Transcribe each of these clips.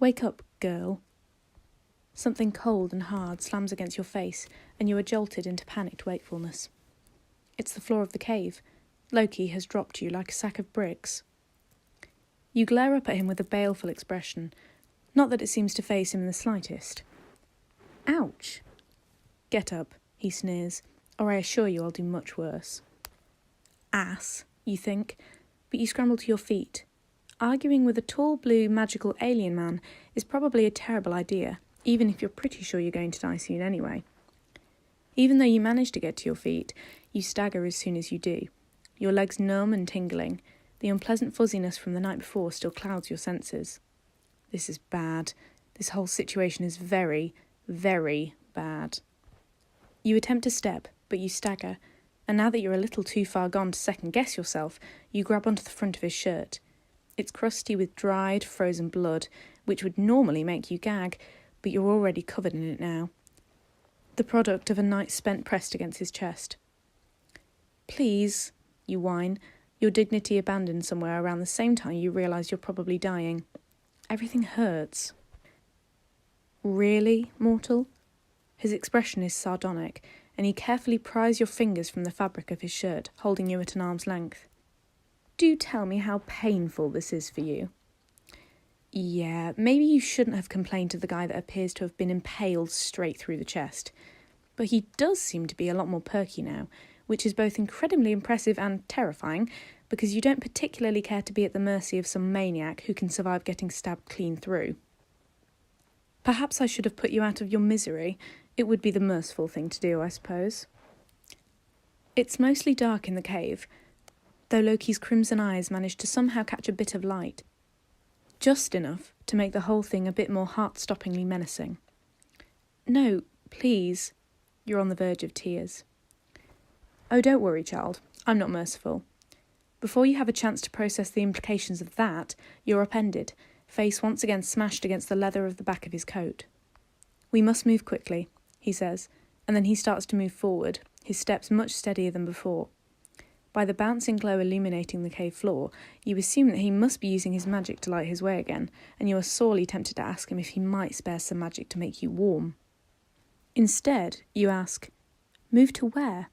Wake up, girl. Something cold and hard slams against your face, and you are jolted into panicked wakefulness. It's the floor of the cave. Loki has dropped you like a sack of bricks. You glare up at him with a baleful expression, not that it seems to faze him in the slightest. Ouch! Get up, he sneers, or I assure you I'll do much worse. Ass, you think, but you scramble to your feet. Arguing with a tall, blue, magical alien man is probably a terrible idea, even if you're pretty sure you're going to die soon anyway. Even though you manage to get to your feet, you stagger as soon as you do. Your legs numb and tingling. The unpleasant fuzziness from the night before still clouds your senses. This is bad. This whole situation is very, very bad. You attempt to step, but you stagger, and now that you're a little too far gone to second-guess yourself, you grab onto the front of his shirt. It's crusty with dried, frozen blood, which would normally make you gag, but you're already covered in it now. The product of a night spent pressed against his chest. Please, you whine, your dignity abandoned somewhere around the same time you realise you're probably dying. Everything hurts. Really, mortal? His expression is sardonic, and he carefully pries your fingers from the fabric of his shirt, holding you at an arm's length. Do tell me how painful this is for you. Yeah, maybe you shouldn't have complained to the guy that appears to have been impaled straight through the chest. But he does seem to be a lot more perky now, which is both incredibly impressive and terrifying, because you don't particularly care to be at the mercy of some maniac who can survive getting stabbed clean through. Perhaps I should have put you out of your misery. It would be the merciful thing to do, I suppose. It's mostly dark in the cave, though Loki's crimson eyes manage to somehow catch a bit of light. Just enough to make the whole thing a bit more heart-stoppingly menacing. No, please. You're on the verge of tears. Oh, don't worry, child. I'm not merciful. Before you have a chance to process the implications of that, you're upended, face once again smashed against the leather of the back of his coat. We must move quickly, he says, and then he starts to move forward, his steps much steadier than before. By the bouncing glow illuminating the cave floor, you assume that he must be using his magic to light his way again, and you are sorely tempted to ask him if he might spare some magic to make you warm. Instead, you ask, "Move to where?"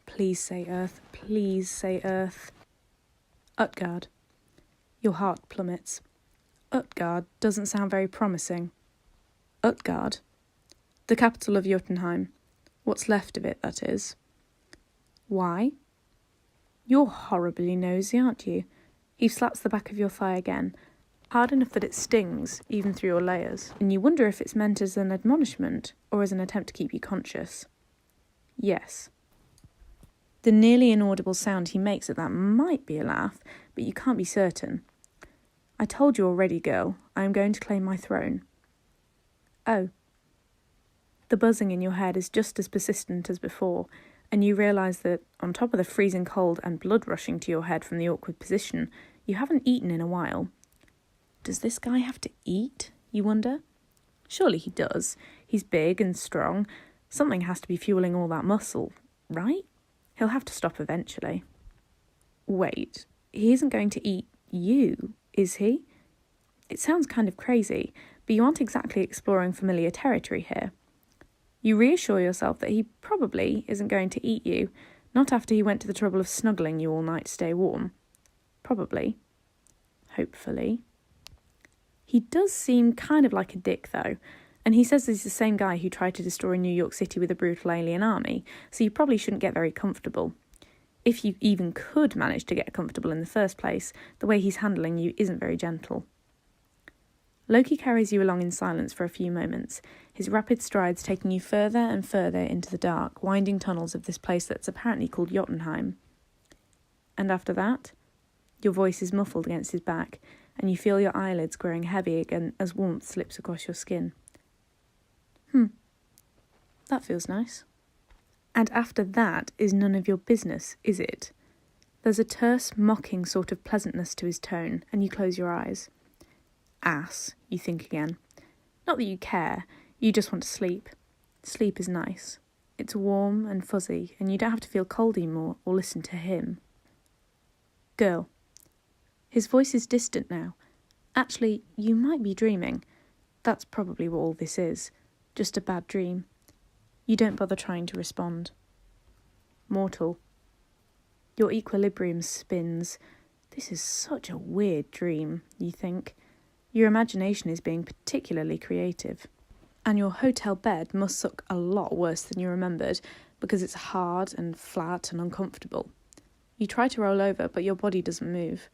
"Please say Earth, please say Earth." Utgard. Your heart plummets. Utgard doesn't sound very promising. Utgard? The capital of Jotunheim. What's left of it, that is. Why? You're horribly nosy, aren't you? He slaps the back of your thigh again, hard enough that it stings, even through your layers, and you wonder if it's meant as an admonishment or as an attempt to keep you conscious. Yes. The nearly inaudible sound he makes at that might be a laugh, but you can't be certain. I told you already, girl, I am going to claim my throne. Oh. The buzzing in your head is just as persistent as before, and you realise that, on top of the freezing cold and blood rushing to your head from the awkward position, you haven't eaten in a while. Does this guy have to eat, you wonder? Surely he does. He's big and strong. Something has to be fueling all that muscle, right? He'll have to stop eventually. Wait, he isn't going to eat you, is he? It sounds kind of crazy, but you aren't exactly exploring familiar territory here. You reassure yourself that he probably isn't going to eat you, not after he went to the trouble of snuggling you all night to stay warm. Probably. Hopefully. He does seem kind of like a dick, though, and he says he's the same guy who tried to destroy New York City with a brutal alien army, so you probably shouldn't get very comfortable. If you even could manage to get comfortable in the first place, the way he's handling you isn't very gentle. Loki carries you along in silence for a few moments, his rapid strides taking you further and further into the dark, winding tunnels of this place that's apparently called Jotunheim. And after that, your voice is muffled against his back, and you feel your eyelids growing heavy again as warmth slips across your skin. That feels nice. And after that is none of your business, is it? There's a terse, mocking sort of pleasantness to his tone, and you close your eyes. Ass, you think again. Not that you care, you just want to sleep. Sleep is nice. It's warm and fuzzy, and you don't have to feel cold anymore or listen to him. Girl. His voice is distant now. Actually, you might be dreaming. That's probably what all this is. Just a bad dream. You don't bother trying to respond. Mortal. Your equilibrium spins. This is such a weird dream, you think. Your imagination is being particularly creative. And your hotel bed must suck a lot worse than you remembered because it's hard and flat and uncomfortable. You try to roll over, but your body doesn't move.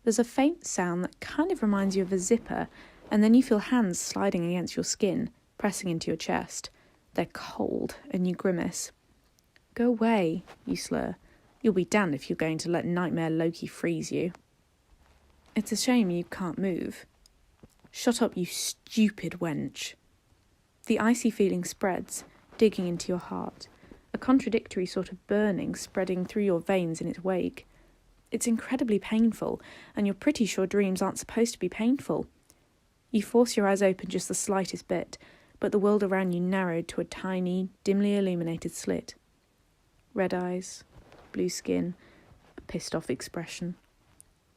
There's a faint sound that kind of reminds you of a zipper, and then you feel hands sliding against your skin, pressing into your chest. They're cold, and you grimace. Go away, you slur. You'll be damned if you're going to let Nightmare Loki freeze you. It's a shame you can't move. Shut up, you stupid wench. The icy feeling spreads, digging into your heart, a contradictory sort of burning spreading through your veins in its wake. It's incredibly painful, and you're pretty sure dreams aren't supposed to be painful. You force your eyes open just the slightest bit, but the world around you narrowed to a tiny, dimly illuminated slit. Red eyes, blue skin, a pissed-off expression.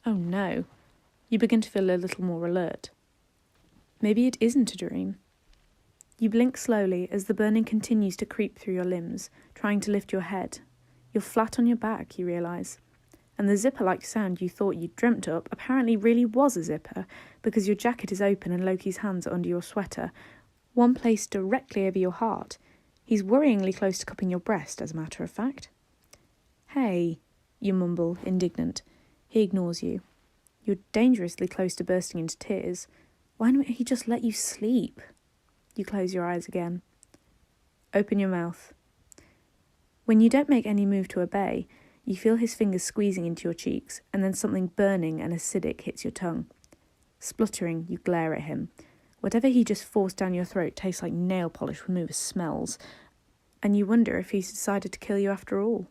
Oh no, you begin to feel a little more alert. Maybe it isn't a dream. You blink slowly as the burning continues to creep through your limbs, trying to lift your head. You're flat on your back, you realise. And the zipper-like sound you thought you'd dreamt up apparently really was a zipper, because your jacket is open and Loki's hands are under your sweater, one placed directly over your heart. He's worryingly close to cupping your breast, as a matter of fact. Hey, you mumble, indignant. He ignores you. You're dangerously close to bursting into tears. Why don't he just let you sleep? You close your eyes again. Open your mouth. When you don't make any move to obey, you feel his fingers squeezing into your cheeks, and then something burning and acidic hits your tongue. Spluttering, you glare at him. Whatever he just forced down your throat tastes like nail polish remover smells, and you wonder if he's decided to kill you after all.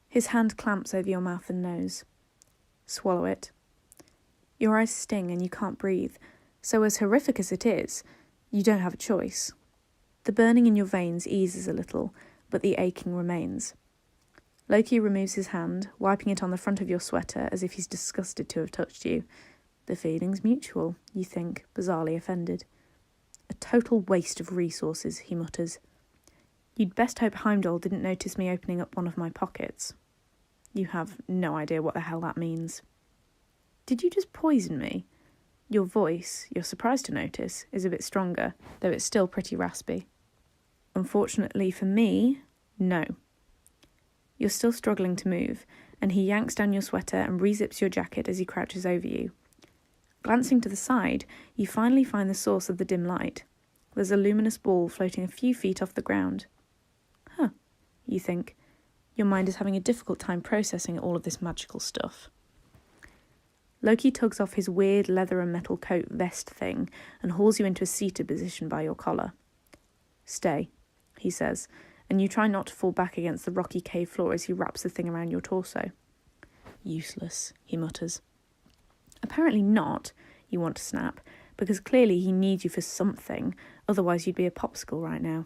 His hand clamps over your mouth and nose. Swallow it. Your eyes sting and you can't breathe, so as horrific as it is, you don't have a choice. The burning in your veins eases a little, but the aching remains. Loki removes his hand, wiping it on the front of your sweater as if he's disgusted to have touched you. The feeling's mutual, you think, bizarrely offended. A total waste of resources, he mutters. You'd best hope Heimdall didn't notice me opening up one of my pockets. You have no idea what the hell that means. Did you just poison me? Your voice, you're surprised to notice, is a bit stronger, though it's still pretty raspy. Unfortunately for me, no. You're still struggling to move, and he yanks down your sweater and re-zips your jacket as he crouches over you. Glancing to the side, you finally find the source of the dim light. There's a luminous ball floating a few feet off the ground. Huh, you think. Your mind is having a difficult time processing all of this magical stuff. Loki tugs off his weird leather and metal coat vest thing and hauls you into a seated position by your collar. Stay, he says, and you try not to fall back against the rocky cave floor as he wraps the thing around your torso. Useless, he mutters. Apparently not, you want to snap, because clearly he needs you for something, otherwise you'd be a popsicle right now.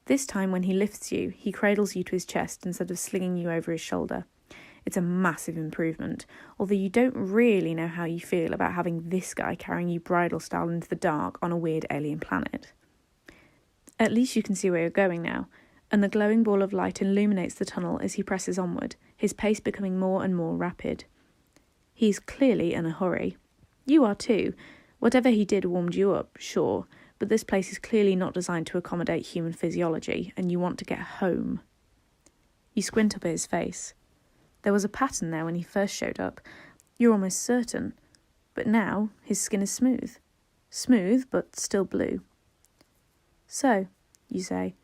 This time when he lifts you, he cradles you to his chest instead of slinging you over his shoulder. It's a massive improvement, although you don't really know how you feel about having this guy carrying you bridal style into the dark on a weird alien planet. At least you can see where you're going now, and the glowing ball of light illuminates the tunnel as he presses onward, his pace becoming more and more rapid. He's clearly in a hurry. You are too. Whatever he did warmed you up, sure, but this place is clearly not designed to accommodate human physiology, and you want to get home. You squint up at his face. There was a pattern there when he first showed up, you're almost certain, but now his skin is smooth. Smooth, but still blue. So, you say,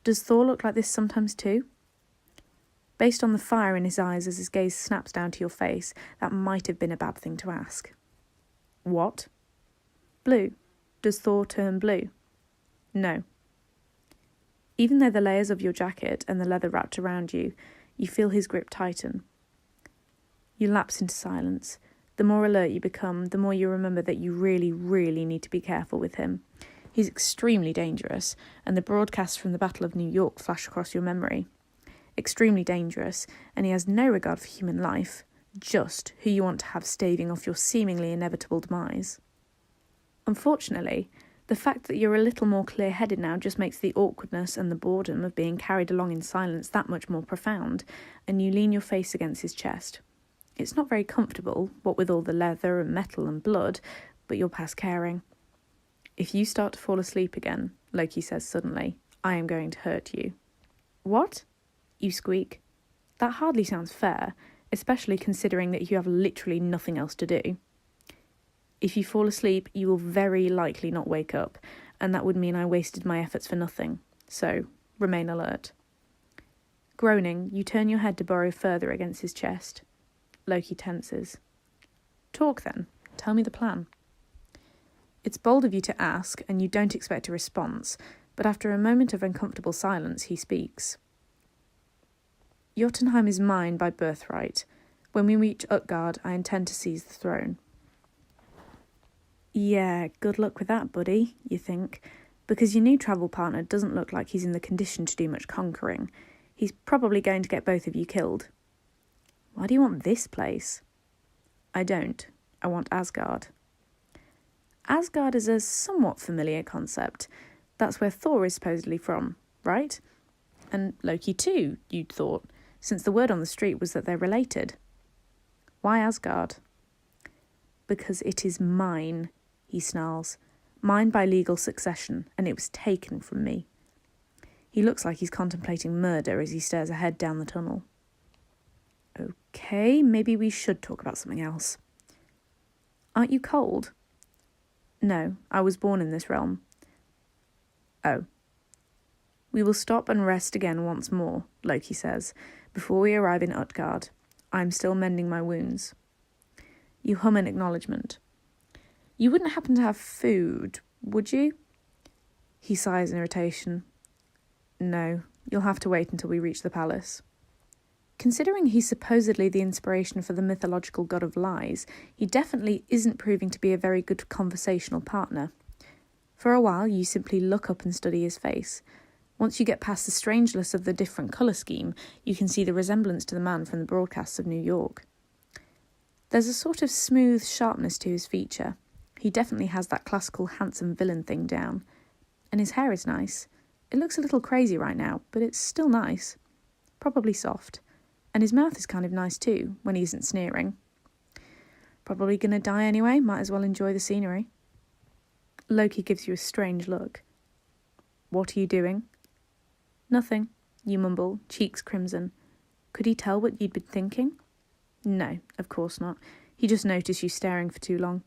does Thor look like this sometimes too? Based on the fire in his eyes as his gaze snaps down to your face, that might have been a bad thing to ask. What? Blue. Does Thor turn blue? No. Even though the layers of your jacket and the leather wrapped around you, you feel his grip tighten. You lapse into silence. The more alert you become, the more you remember that you really, really need to be careful with him. He's extremely dangerous, and the broadcasts from the Battle of New York flash across your memory. Extremely dangerous, and he has no regard for human life, just who you want to have staving off your seemingly inevitable demise. Unfortunately, the fact that you're a little more clear-headed now just makes the awkwardness and the boredom of being carried along in silence that much more profound, and you lean your face against his chest. It's not very comfortable, what with all the leather and metal and blood, but you're past caring. If you start to fall asleep again, Loki says suddenly, I am going to hurt you. What? You squeak. That hardly sounds fair, especially considering that you have literally nothing else to do. If you fall asleep, you will very likely not wake up, and that would mean I wasted my efforts for nothing, so remain alert. Groaning, you turn your head to burrow further against his chest. Loki tenses. Talk then. Tell me the plan. It's bold of you to ask, and you don't expect a response, but after a moment of uncomfortable silence, he speaks. Jotunheim is mine by birthright. When we reach Utgard, I intend to seize the throne. Yeah, good luck with that, buddy, you think, because your new travel partner doesn't look like he's in the condition to do much conquering. He's probably going to get both of you killed. Why do you want this place? I don't. I want Asgard. Asgard is a somewhat familiar concept. That's where Thor is supposedly from, right? And Loki too, you'd thought, since the word on the street was that they're related. Why Asgard? Because it is mine, he snarls. Mine by legal succession, and it was taken from me. He looks like he's contemplating murder as he stares ahead down the tunnel. Okay, maybe we should talk about something else. Aren't you cold? No, I was born in this realm. Oh. We will stop and rest again once more, Loki says, before we arrive in Utgard. I'm still mending my wounds. You hum in acknowledgement. You wouldn't happen to have food, would you? He sighs in irritation. No, you'll have to wait until we reach the palace. Considering he's supposedly the inspiration for the mythological god of lies, he definitely isn't proving to be a very good conversational partner. For a while, you simply look up and study his face. Once you get past the strangeness of the different colour scheme, you can see the resemblance to the man from the broadcasts of New York. There's a sort of smooth sharpness to his feature. He definitely has that classical handsome villain thing down. And his hair is nice. It looks a little crazy right now, but it's still nice. Probably soft. And his mouth is kind of nice too, when he isn't sneering. Probably gonna die anyway, might as well enjoy the scenery. Loki gives you a strange look. What are you doing? Nothing, you mumble, cheeks crimson. Could he tell what you'd been thinking? No, of course not. He just noticed you staring for too long.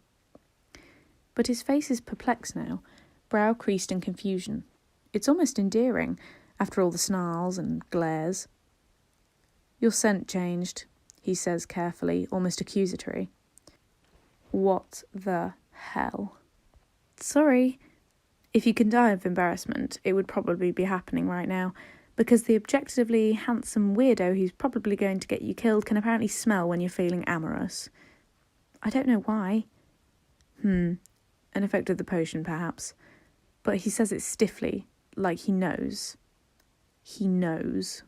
But his face is perplexed now, brow creased in confusion. It's almost endearing, after all the snarls and glares. Your scent changed, he says carefully, almost accusatory. What the hell? Sorry. If you can die of embarrassment, it would probably be happening right now, because the objectively handsome weirdo who's probably going to get you killed can apparently smell when you're feeling amorous. I don't know why. An effect of the potion, perhaps. But he says it stiffly, like he knows. He knows.